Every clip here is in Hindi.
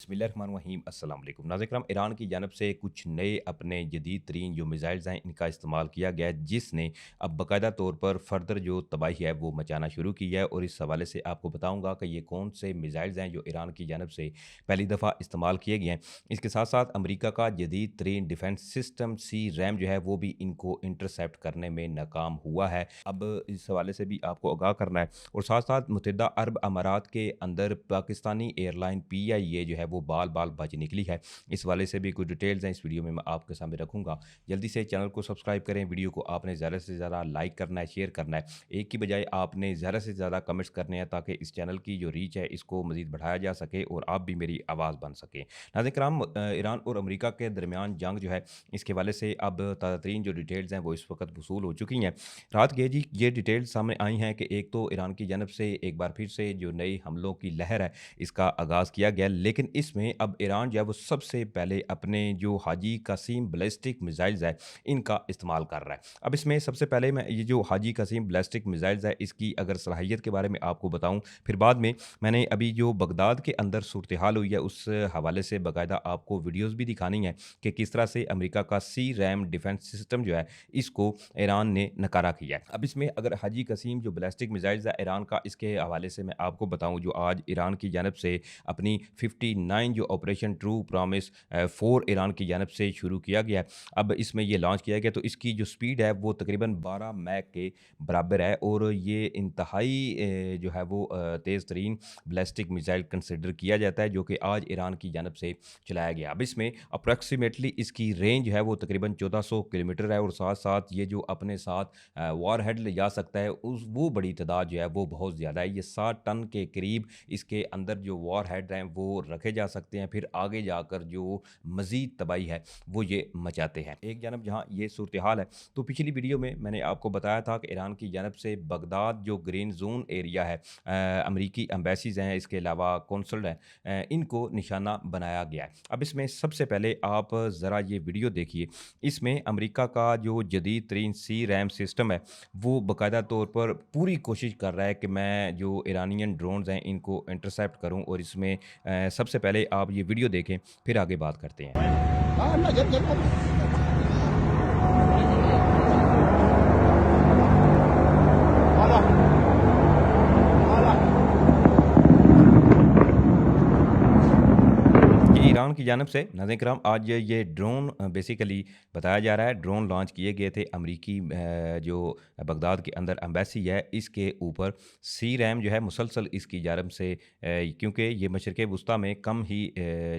बिस्मिल्लाहिर्रहमानिर्रहीम अस्सलाम वालेकुम नाज़रीन ईरान की जानब से कुछ नए अपने जदीद तरीन जो मिज़ाइल्स हैं इनका इस्तेमाल किया गया है जिसने अब बाकायदा तौर पर फर्दर जो तबाही है वो मचाना शुरू की है और इस हवाले से आपको बताऊंगा कि ये कौन से मिज़ाइल्स हैं जो ईरान की जानब से पहली दफ़ा इस्तेमाल किए गए हैं। इसके साथ साथ अमरीका का जदीद तरीन डिफेंस सिस्टम सी रैम जो है वो भी इनको इंटरसेप्ट करने में नाकाम हुआ है। अब इस हवाले से भी आपको आगाह करना है और साथ साथ मुत्तहिदा अरब अमारात के अंदर पाकिस्तानी एयरलाइन PIA जो है वो बाल बाल बच निकली है। इस वाले से भी कुछ डिटेल्स हैं इस वीडियो में मैं आपके सामने रखूँगा। जल्दी से चैनल को सब्सक्राइब करें, वीडियो को आपने ज़्यादा से ज़्यादा लाइक करना है, शेयर करना है। एक की बजाय आपने ज़्यादा से ज़्यादा कमेंट्स करने हैं ताकि इस चैनल की जो रीच है इसको मज़ीद बढ़ाया जा सके और आप भी मेरी आवाज़ बन सकें। नाज़रीन कराम ईरान और अमेरिका के दरमियान जंग जो है इसके हवाले से अब ताज़ा तरीन जो डिटेल्स हैं वो इस वक्त वसूल हो चुकी हैं। रात के जी ये डिटेल्स सामने आई हैं कि एक तो ईरान की जानब से एक बार फिर से जो नई हमलों की लहर है इसका आगाज़ किया गया, लेकिन इसमें अब ईरान जो है वो सबसे पहले अपने जो हाजी कासिम बैलिस्टिक मिसाइल्स है इनका इस्तेमाल कर रहा है। अब इसमें सबसे पहले मैं ये जो हाजी कासिम बैलिस्टिक मिसाइल्स है इसकी अगर सलाहियत के बारे में आपको बताऊं, फिर बाद में मैंने अभी जो बगदाद के अंदर सूरत हाल हुई है उस हवाले से बाकायदा आपको वीडियोज़ भी दिखानी है कि किस तरह से अमेरिका का सी रैम डिफेंस सिस्टम जो है इसको ईरान ने नकारा किया है। अब इसमें अगर हाजी कसीम जो बैलिस्टिक मिसाइल्स है ईरान का, इसके हवाले से मैं आपको बताऊं जो आज ईरान की जानब से अपनी 59 जो ऑपरेशन ट्रू प्रॉमिस 4 ईरान की जानब से शुरू किया गया है। अब इसमें ये लॉन्च किया गया तो इसकी जो स्पीड है वो तकरीबन 12 मैक के बराबर है और ये इंतहाई जो है वो तेज़ तरीन बैलिस्टिक मिसाइल कंसिडर किया जाता है जो कि आज ईरान की जानब से चलाया गया। अब इसमें अप्रॉक्सीमेटली इसकी रेंज है वो तकरीबन 1400 किलोमीटर है और साथ साथ ये जो अपने साथ वॉर हेड ले जा सकता है उस वो बड़ी तादाद जो है वो बहुत ज़्यादा है। ये 60 टन के करीब इसके अंदर जो वॉर हेड हैं वो रखे जा सकते हैं, फिर आगे जाकर जो मज़ीद तबाही है वो ये मचाते हैं। एक जानब जहाँ ये सूरत हाल है तो पिछली वीडियो में मैंने आपको बताया था कि ईरान की जानब से बगदाद जो ग्रीन जोन एरिया है, अमरीकी एम्बेसीज़ हैं, इसके अलावा कौंसल हैं, इनको निशाना बनाया गया है। अब इसमें सबसे पहले आप ज़रा ये वीडियो देखिए। इसमें अमेरिका का जो जदीद तरीन सी रैम सिस्टम है वो बाकायदा तौर पर पूरी कोशिश कर रहा है कि मैं जो ईरानियन ड्रोन्स हैं इनको इंटरसेप्ट करूं और इसमें सबसे पहले आप ये वीडियो देखें फिर आगे बात करते हैं। कि ईरान की जानब से नाज़रीन किराम आज ये ड्रोन बेसिकली बताया जा रहा है, ड्रोन लॉन्च किए गए थे अमरीकी जो बगदाद के अंदर एम्बेसी है इसके ऊपर सी रैम जो है मुसलसल इसकी जानब से क्योंकि ये मशरक़ वस्ती में कम ही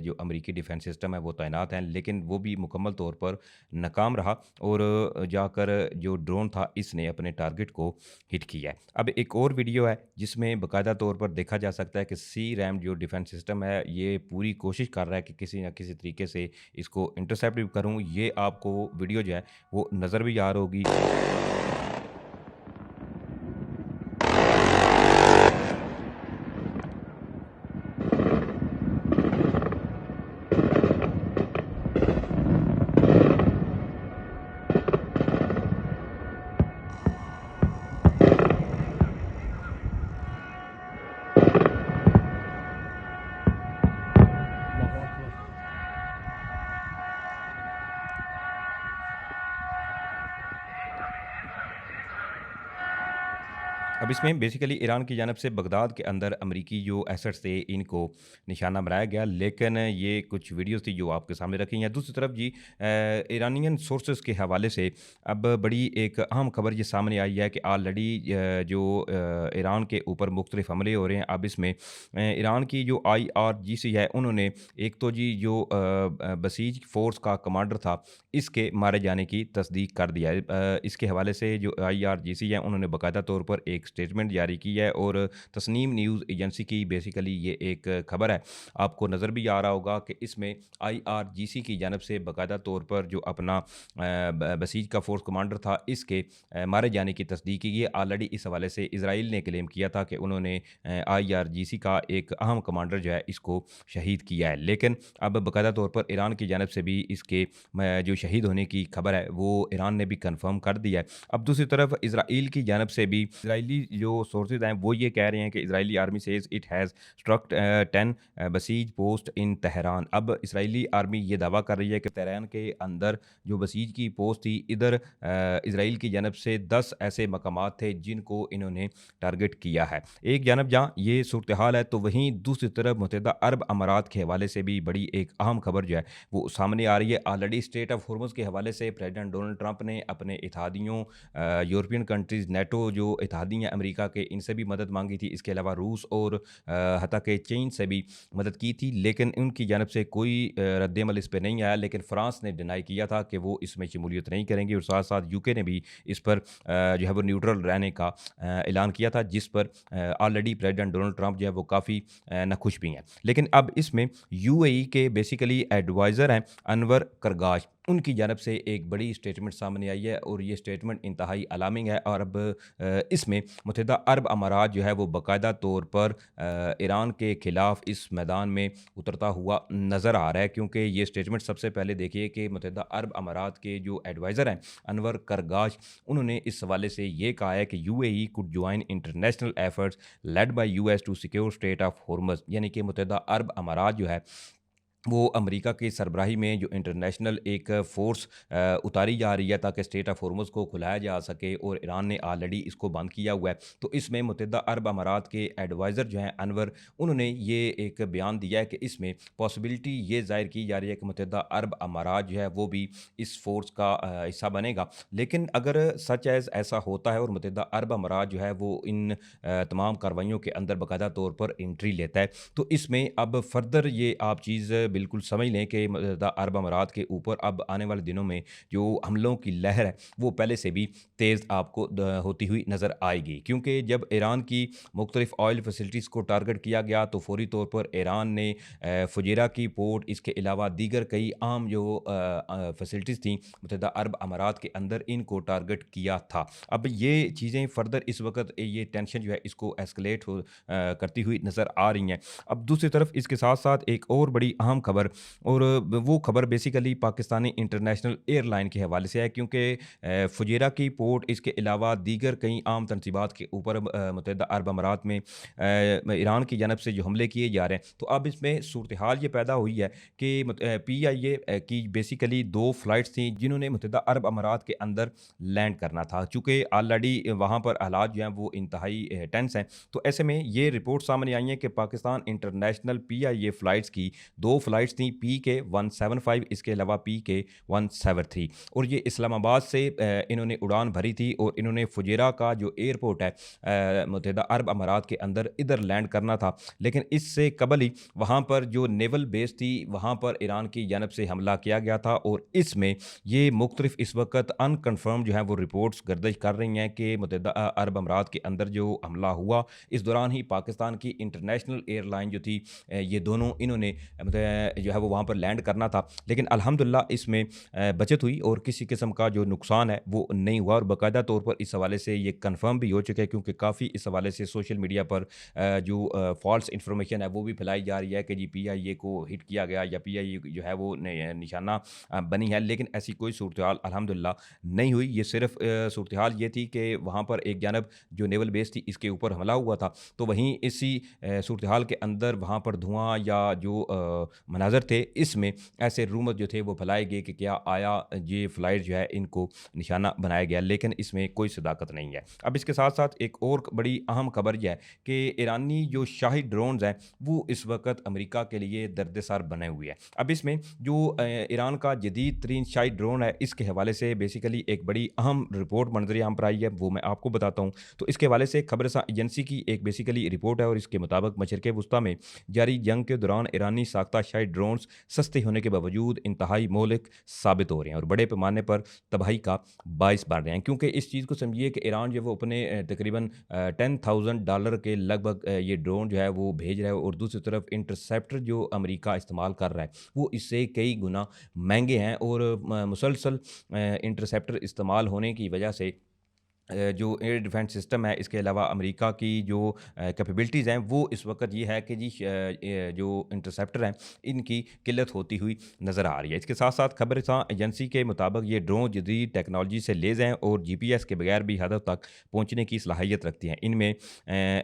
जो अमरीकी डिफेंस सिस्टम है वो तैनात हैं, लेकिन वो भी मुकम्मल तौर पर नाकाम रहा और जाकर जो ड्रोन था इसने अपने टारगेट को हिट किया है। अब एक और वीडियो है जिसमें बाकायदा तौर पर देखा जा सकता है कि सी रैम जो डिफेंस सिस्टम है ये पूरी कोशिश कर रहा है कि किसी न किसी तरीके से इसको इंटरसेप्ट भी करूँ। ये आपको वीडियो जो है वो नज़र भी आ रही होगी। अब इसमें बेसिकली ईरान की जानब से बगदाद के अंदर अमरीकी जो एसेट्स थे इनको निशाना बनाया गया, लेकिन ये कुछ वीडियोस थी जो आपके सामने रखी हैं। दूसरी तरफ जी ईरानियन सोर्सेस के हवाले से अब बड़ी एक अहम खबर ये सामने आई है कि ऑलरेडी जो ईरान के ऊपर मुख्तलिफ हमले हो रहे हैं। अब इसमें ईरान की जो IRGC है उन्होंने एक तो जी जो बसीज फोर्स का कमांडर था इसके मारे जाने की तस्दीक कर दिया है। इसके हवाले से जो IRGC है उन्होंने बाकायदा तौर पर एक स्टेटमेंट जारी की है और तस्नीम न्यूज़ एजेंसी की बेसिकली ये एक खबर है। आपको नज़र भी आ रहा होगा कि इसमें IRGC की जानब से बाकायदा तौर पर जो अपना बसीज का फोर्स कमांडर था इसके मारे जाने की तस्दीक की गई। ऑलरेडी इस हवाले से इसराइल ने क्लेम किया था कि उन्होंने IRGC का एक अहम कमांडर जो है इसको शहीद किया है, लेकिन अब बाकायदा तौर पर ईरान की जानब से भी इसके जो शहीद होने की खबर है वो ईरान ने भी कन्फर्म कर दिया है। अब दूसरी तरफ इसराइल की जानब से भी इसराइली जो सोर्सेज़ हैं वो ये कह रहे हैं कि Israeli army says it has struck 10 Basij post in Tehran. अब इज़राइली आर्मी ये दावा कर रही है कि तेहरान के अंदर जो बसीज की पोस्ट थी, इधर इज़राइल की जानब से 10 ऐसे मकामात थे जिनको इन्होंने टारगेट किया है। एक जानब जहाँ ये सूरत हाल है, तो वहीं दूसरी तरफ मुत्तहिदा अरब अमारात के हवाले से भी बड़ी एक अहम खबर जो है वो सामने आ रही है। ऑलरेडी स्ट्रेट ऑफ हॉर्मुज़ के हवाले से प्रेसिडेंट डोनाल्ड ट्रंप ने अपने इत्तेहादियों यूरोपियन कंट्रीज़, नेटो जो इत्तेहादी हैं अमेरिका के, इनसे भी मदद मांगी थी। इसके अलावा रूस और हत्ता के चीन से भी मदद की थी, लेकिन उनकी जानब से कोई रद्द-ए-अमल इस पे नहीं आया। लेकिन फ्रांस ने डिनाई किया था कि वो इसमें शमूलियत नहीं करेंगे, और साथ-साथ यूके ने भी इस पर जो है वो न्यूट्रल रहने का ऐलान किया था, जिस पर ऑलरेडी प्रेसिडेंट डोनाल्ड ट्रंप जो है वो काफ़ी नाखुश भी हैं। लेकिन अब इसमें यूएई के बेसिकली एडवाइज़र हैं अनवर करगाश, उनकी जानब से एक बड़ी स्टेटमेंट सामने आई है, और ये स्टेटमेंट इंतहाई अलार्मिंग है। और अब इसमें मुत्तहिदा अरब अमारात जो है वो बाकायदा तौर पर ईरान के ख़िलाफ़ इस मैदान में उतरता हुआ नज़र आ रहा है, क्योंकि ये स्टेटमेंट सबसे पहले देखिए कि मुत्तहिदा अरब अमारात के जो एडवाइज़र हैं अनवर करगाश, उन्होंने इस हवाले से ये कहा है कि UAE could join international efforts led by US to secure Strait of Hormuz, यानी कि मुत्तहिदा अरब अमारात जो है वो अमेरिका की सरबराही में जो इंटरनेशनल एक फ़ोर्स उतारी जा रही है ताकि स्ट्रेट ऑफ हॉर्मुज़ को खुलाया जा सके, और ईरान ने ऑलरेडी इसको बंद किया हुआ है। तो इसमें मुत्तहिदा अरब अमारात के एडवाइज़र जो हैं अनवर, उन्होंने ये एक बयान दिया है कि इसमें पॉसिबिलिटी ये ज़ाहिर की जा रही है कि मुत्तहिदा अरब अमारात जो है वो भी इस फ़ोर्स का हिस्सा बनेगा। लेकिन अगर सच एज़ ऐसा होता है और मुत्तहिदा अरब अमारात जो है वो इन तमाम कार्रवाइयों के अंदर बाकायदा तौर पर एंट्री लेता है, तो इसमें अब फर्दर ये आप चीज़ बिल्कुल समझ लें कि मुत्तहिदा अरब अमारात के ऊपर अब आने वाले दिनों में जो हमलों की लहर है वो पहले से भी तेज़ आपको होती हुई नज़र आएगी, क्योंकि जब ईरान की मुख्तलिफ ऑयल फैसिलिटीज़ को टारगेट किया गया तो फौरी तौर पर ईरान ने फुजेरा की पोर्ट, इसके अलावा दीगर कई अहम जो फैसिलिटीज़ थी मुत्तहिदा अरब अमारात के अंदर, इनको टारगेट किया था। अब ये चीज़ें फर्दर इस वक्त ये टेंशन जो है इसको एस्केलेट करती हुई नज़र आ रही हैं। अब दूसरी तरफ इसके साथ साथ एक और बड़ी अहम खबर, और वो खबर बेसिकली पाकिस्तानी इंटरनेशनल एयरलाइन के हवाले से है, क्योंकि फुजेरा की पोर्ट, इसके अलावा दीगर कई आम तनसीबात के ऊपर मुत्तहिदा अरब अमारात में ईरान की जानब से जो हमले किए जा रहे हैं, तो अब इसमें सूरत हाल ये पैदा हुई है कि PIA की बेसिकली 2 फ़्लाइट्स थी जिन्होंने मुत्तहिदा अरब अमारात के अंदर लैंड करना था। चूँकि ऑलरेडी वहाँ पर हालात जो हैं वो इंतहाई टेंस हैं, तो ऐसे में ये रिपोर्ट सामने आई है कि पाकिस्तान इंटरनेशनल PIA फ़्लाइट्स की 2 फ़्लाइट्स थी, PK-175, इसके अलावा PK-173, और ये इस्लामाबाद से इन्होंने उड़ान भरी थी, और इन्होंने फुजेरा का जो एयरपोर्ट है मुत्तहिदा अरब अमारात के अंदर, इधर लैंड करना था। लेकिन इससे कबल ही वहाँ पर जो नेवल बेस थी वहाँ पर ईरान की जानब से हमला किया गया था, और इसमें ये मुख्तलिफ इस वक्त अनकन्फर्म जो है वो रिपोर्ट्स गर्दिश कर रही हैं कि मुत्तहिदा अरब अमारात के अंदर जो हमला हुआ, इस दौरान ही पाकिस्तान की इंटरनेशनल एयरलाइन जो थी, ये दोनों इन्होंने मतलब जो है वो वहाँ पर लैंड करना था। लेकिन अल्हम्दुलिल्लाह इसमें बचत हुई और किसी किस्म का जो नुकसान है वो नहीं हुआ, और बाकायदा तौर पर इस हवाले से ये कन्फर्म भी हो चुका है, क्योंकि काफ़ी इस हवाले से सोशल मीडिया पर जो फ़ॉल्स इन्फॉर्मेशन है वो भी फैलाई जा रही है कि जी PIA को हिट किया गया, या PIA जो है वो निशाना बनी है। लेकिन ऐसी कोई सूरत हाल अल्हम्दुलिल्लाह नहीं हुई। ये सिर्फ सूरत हाल ये थी कि वहाँ पर एक जानब जो नेवल बेस थी इसके ऊपर हमला हुआ था, तो वहीं इसी सूरत हाल के अंदर वहाँ पर धुआँ या जो मनाज़र थे, इसमें ऐसे रूमर जो थे वो फैलाए गए कि क्या आया ये फ़्लाइट जो है इनको निशाना बनाया गया, लेकिन इसमें कोई सदाकत नहीं है। अब इसके साथ साथ एक और बड़ी अहम खबर यह है कि ईरानी जो शाही ड्रोन्स हैं वो इस वक्त अमेरिका के लिए दर्दसार बने हुए हैं। अब इसमें जो ईरान का जदीद तरीन शाही ड्रोन है, इसके हवाले से बेसिकली एक बड़ी अहम रिपोर्ट मंजर आम पर आई है, वो मैं आपको बताता हूँ। तो इसके हवाले से खबरसां एजेंसी की एक बेसिकली रिपोर्ट है, और इसके मुताबिक मशरिक़ वुस्ता में जारी जंग के दौरान ईरानी साख्ता शाही ड्रोन्स सस्ते होने के बावजूद इंतहाई मौलिक साबित हो रहे हैं और बड़े पैमाने पर तबाही का बायस बन रहे हैं। क्योंकि इस चीज़ को समझिए कि ईरान जो वो अपने तकरीबन $10,000 के लगभग ये ड्रोन जो है वो भेज रहा है, और दूसरी तरफ इंटरसेप्टर जो अमेरिका इस्तेमाल कर रहा है वो इससे कई गुना महंगे हैं, और मुसलसल इंटरसेप्टर इस्तेमाल होने की वजह से जो एयर डिफेंस सिस्टम है, इसके अलावा अमेरिका की जो कैपेबिलिटीज़ हैं, वो इस वक़्त ये है कि जी जो इंटरसेप्टर हैं, इनकी किल्लत होती हुई नज़र आ रही है। इसके साथ-साथ खबरसां एजेंसी के मुताबिक ये ड्रोन जदीद टेक्नोलॉजी से लैस हैं और जीपीएस के बगैर भी हदफ तक पहुँचने की सलाहियत रखती हैं। इनमें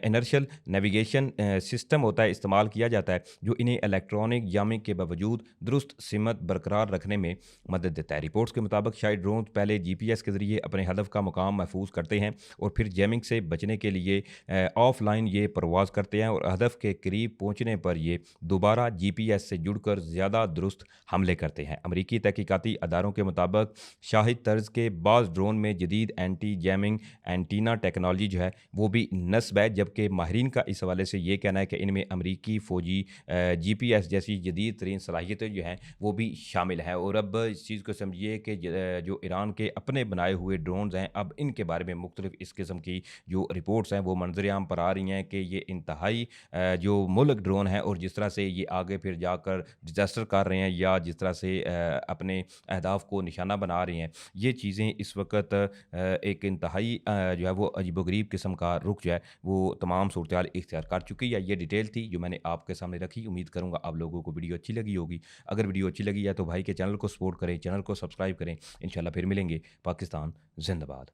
इनर्शियल नेविगेशन सिस्टम होता है, इस्तेमाल किया जाता है, जो इन्हें इलेक्ट्रॉनिक जामिंग के बावजूद दुरुस्त सिमत बरकरार रखने में मदद देता है। रिपोर्ट्स के मुताबिक शायद ड्रोन पहले जीपीएस के ज़रिए अपने हदफ का मुकाम महफूज करते हैं और फिर जैमिंग से बचने के लिए ऑफलाइन ये परवाज़ करते हैं और हदफ के करीब पहुँचने पर ये दोबारा जीपीएस से जुड़कर ज़्यादा दुरुस्त हमले करते हैं। अमरीकी तहकीकाती अदारों के मुताबिक शाहिद तर्ज के बाज़ ड्रोन में जदीद एंटी जैमिंग एंटीना टेक्नोलॉजी जो है वो भी नस्ब है, जबकि माहिरीन का इस हवाले से ये कहना है कि इनमें अमरीकी फ़ौजी जीपीएस जैसी जदीद तरीन सलाहियतें जो हैं वो भी शामिल हैं। और अब इस चीज़ को समझिए कि जो ईरान के अपने बनाए हुए ड्रोन्स हैं, अब इनके बारे में मुख्तलिफ इस किस्म की जो रिपोर्ट्स हैं वो मंजर-ए-आम पर आ रही हैं कि ये इंतहाई जो मुल्क ड्रोन है और जिस तरह से ये आगे फिर जाकर डिज़ास्टर कर रहे हैं या जिस तरह से अपने अहदाफ को निशाना बना रहे हैं, ये चीज़ें इस वक़्त एक इंतहाई जो है वो अजीबो-गरीब किस्म का रुख जो है वो तमाम सूरत-ए-हाल इख्तियार कर चुकी है। ये डिटेल थी जो मैंने आपके सामने रखी। उम्मीद करूँगा आप लोगों को वीडियो अच्छी लगी होगी। अगर वीडियो अच्छी लगी है तो भाई के चैनल को सपोर्ट करें, चैनल को सब्सक्राइब करें। इंशाल्लाह फिर मिलेंगे। पाकिस्तान ज़िंदाबाद।